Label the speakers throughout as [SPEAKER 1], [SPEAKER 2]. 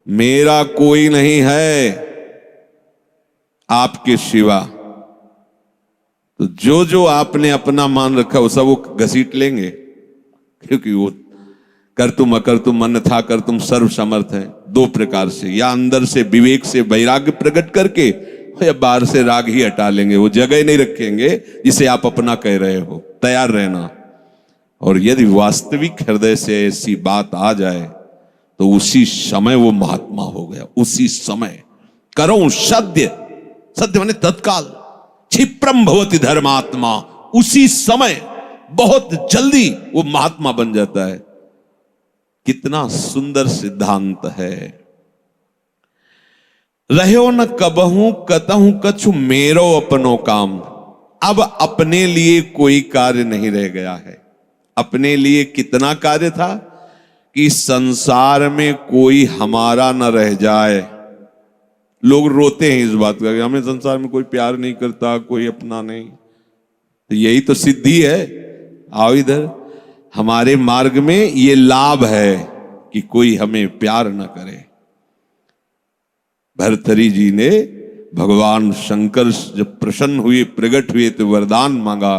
[SPEAKER 1] मेरा कोई नहीं है आपके सिवा। तो जो जो आपने अपना मान रखा वो सब वो घसीट लेंगे, क्योंकि वो कर तुम अकर तुम मन था कर तुम सर्व समर्थ है। दो प्रकार से, या अंदर से विवेक से वैराग्य प्रकट करके, या बाहर से राग ही हटा लेंगे। वो जगह नहीं रखेंगे जिसे आप अपना कह रहे हो। तैयार रहना। और यदि वास्तविक हृदय से ऐसी बात आ जाए तो उसी समय वो महात्मा हो गया। उसी समय करो सद्य, सद्य माने तत्काल, क्षिप्रम भवति धर्मात्मा। उसी समय बहुत जल्दी वो महात्मा बन जाता है। कितना सुंदर सिद्धांत है। रहो न कबहू कतहू कछु मेरो अपनो काम। अब अपने लिए कोई कार्य नहीं रह गया है। अपने लिए कितना कार्य था कि संसार में कोई हमारा न रह जाए। लोग रोते हैं इस बात का कि हमें संसार में कोई प्यार नहीं करता, कोई अपना नहीं। तो यही तो सिद्धि है। आओ इधर, हमारे मार्ग में ये लाभ है कि कोई हमें प्यार न करे। भर्तरी जी ने भगवान शंकर जब प्रसन्न हुए, प्रकट हुए, तो वरदान मांगा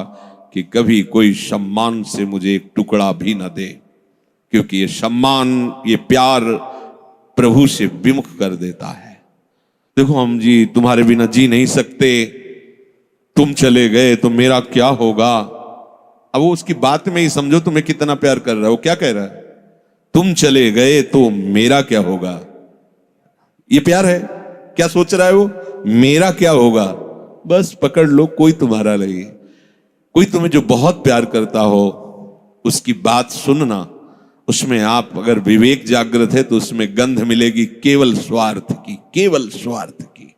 [SPEAKER 1] कि कभी कोई सम्मान से मुझे एक टुकड़ा भी न दे, क्योंकि ये सम्मान, ये प्यार प्रभु से विमुख कर देता है। देखो हम जी तुम्हारे बिना जी नहीं सकते, तुम चले गए तो मेरा क्या होगा। अब वो उसकी बात में ही समझो तुम्हें कितना प्यार कर रहा है। वो क्या कह रहा है? तुम चले गए तो मेरा क्या होगा। ये प्यार है। क्या सोच रहा है वो? मेरा क्या होगा। बस पकड़ लो, कोई तुम्हारा नहीं। कोई तुम्हें जो बहुत प्यार करता हो उसकी बात सुनना, उसमें आप अगर विवेक जागृत है तो उसमें गंध मिलेगी केवल स्वार्थ की, केवल स्वार्थ की।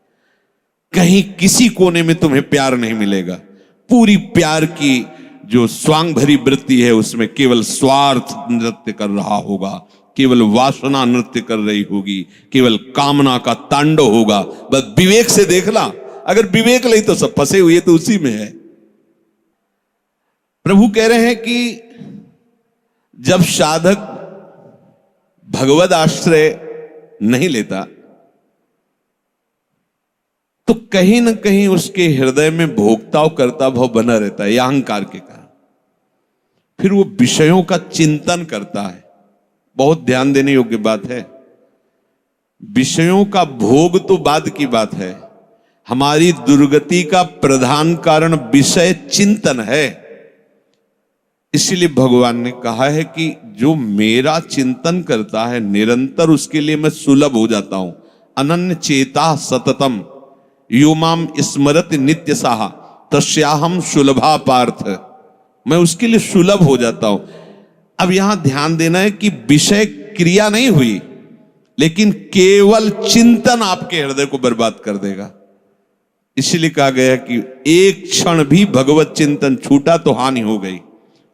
[SPEAKER 1] कहीं किसी कोने में तुम्हें प्यार नहीं मिलेगा। पूरी प्यार की जो स्वांग भरी वृत्ति है उसमें केवल स्वार्थ नृत्य कर रहा होगा, केवल वासना नृत्य कर रही होगी, केवल कामना का तांडव होगा। बस विवेक से देखना। अगर विवेक नहीं तो सब फंसे हुए तो उसी में है। प्रभु कह रहे हैं कि जब साधक भगवद आश्रय नहीं लेता तो कहीं ना कहीं उसके हृदय में भोक्ता और कर्ता भाव बना रहता है, अहंकार के कारण। फिर वो विषयों का चिंतन करता है। बहुत ध्यान देने योग्य बात है। विषयों का भोग तो बाद की बात है। हमारी दुर्गति का प्रधान कारण विषय चिंतन है। इसलिए भगवान ने कहा है कि जो मेरा चिंतन करता है निरंतर, उसके लिए मैं सुलभ हो जाता हूं। अनन्य चेता सततम यो माम स्मरति नित्य साहा तस्याहम सुलभा पार्थ। मैं उसके लिए सुलभ हो जाता हूं। अब यहां ध्यान देना है कि विषय क्रिया नहीं हुई, लेकिन केवल चिंतन आपके हृदय को बर्बाद कर देगा। इसलिए कहा गया कि एक क्षण भी भगवत चिंतन छूटा तो हानि हो गई।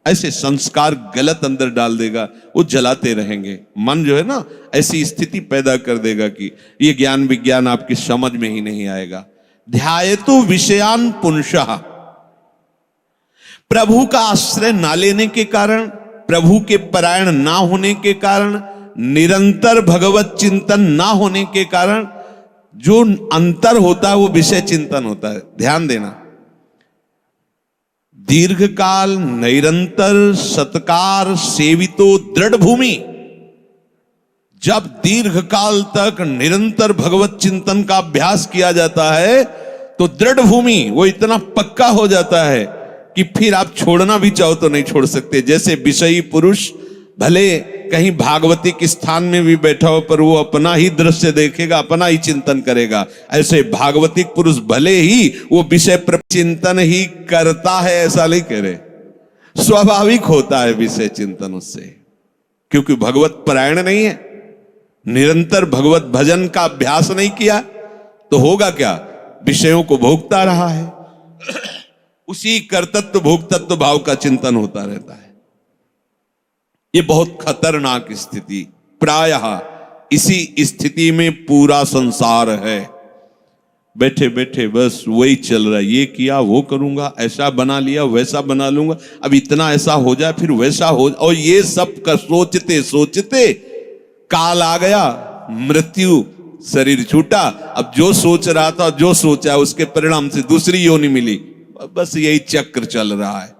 [SPEAKER 1] ऐसे संस्कार गलत अंदर डाल देगा, वो जलाते रहेंगे। मन जो है ना ऐसी स्थिति पैदा कर देगा कि ये ज्ञान विज्ञान आपकी समझ में ही नहीं आएगा। ध्यायतु विषयान पुंसः। प्रभु का आश्रय ना लेने के कारण, प्रभु के परायण ना होने के कारण, निरंतर भगवत चिंतन ना होने के कारण जो अंतर होता है वो विषय चिंतन होता है। ध्यान देना। दीर्घकाल निरंतर सत्कार सेवितो दृढ़ भूमि। जब दीर्घकाल तक निरंतर भगवत चिंतन का अभ्यास किया जाता है तो दृढ़ भूमि वो इतना पक्का हो जाता है कि फिर आप छोड़ना भी चाहो तो नहीं छोड़ सकते। जैसे विषयी पुरुष भले कहीं भागवतिक स्थान में भी बैठा हो पर वो अपना ही दृश्य देखेगा, अपना ही चिंतन करेगा। ऐसे भागवतिक पुरुष भले ही वो विषय पर चिंतन ही करता है, ऐसा नहीं कह रहे। स्वाभाविक होता है विषय चिंतन उससे, क्योंकि भगवत परायण नहीं है, निरंतर भगवत भजन का अभ्यास नहीं किया तो होगा क्या? विषयों को भोगता रहा है। उसी कर्तृत्व भोक्तत्व भाव का चिंतन होता रहता है। ये बहुत खतरनाक स्थिति। प्रायः इसी स्थिति में पूरा संसार है। बैठे बैठे बस वही चल रहा है। ये किया वो करूंगा, ऐसा बना लिया वैसा बना लूंगा, अब इतना ऐसा हो जाए फिर वैसा हो, और ये सब का सोचते सोचते काल आ गया मृत्यु, शरीर छूटा। अब जो सोच रहा था, जो सोचा उसके परिणाम से दूसरी योनि मिली। बस यही चक्र चल रहा है।